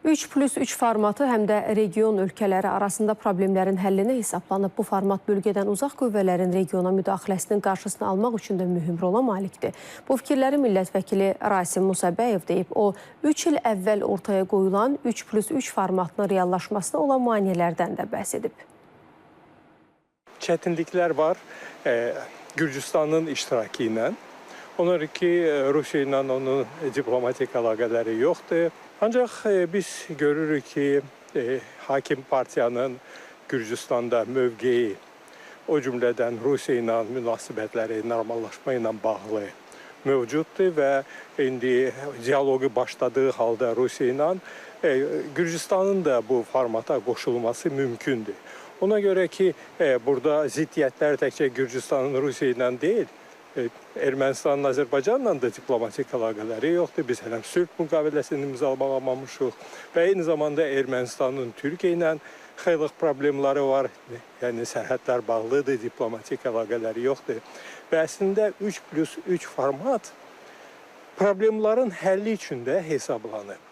3+3 formatı həm də region ölkələri arasında problemlərin həllinə hesablanıb. Bu format bölgədən uzaq qüvvələrin regiona müdaxiləsinin qarşısını almaq üçün də mühüm rola malikdir. Bu fikirləri millət vəkili Rasim Musabəyev deyib. O, 3 il əvvəl ortaya qoyulan 3+3 formatının reallaşmasına olan maneələrdən də bəhs edib. Çətinliklər var Gürcüstanın iştirakı ilə. Onlar ki, Rusiya ilə onun diplomatik əlaqələri yoxdur. Ancaq biz görürük ki, hakim partiyanın Gürcüstanda mövqeyi, o cümlədən Rusiya ilə münasibətləri normallaşma ilə bağlı mövcuddur və indi dialoqu başladığı halda Rusiya ilə Gürcüstanın da bu formata qoşulması mümkündür. Ona görə ki, burada ziddiyyətlər təkcə Gürcüstanın Rusiya ilə deyil, Ermənistanın Azərbaycanla da diplomatik əlaqələri yoxdur. Biz hələm sülh müqaviləsini imzalamamışıq və eyni zamanda Ermənistanın Türkiyə ilə xeyli problemləri var. Yəni sərhədlər bağlıdır, diplomatik əlaqələri yoxdur. Və əslində 3+3 format problemlərin həlli üçün də hesablanıb.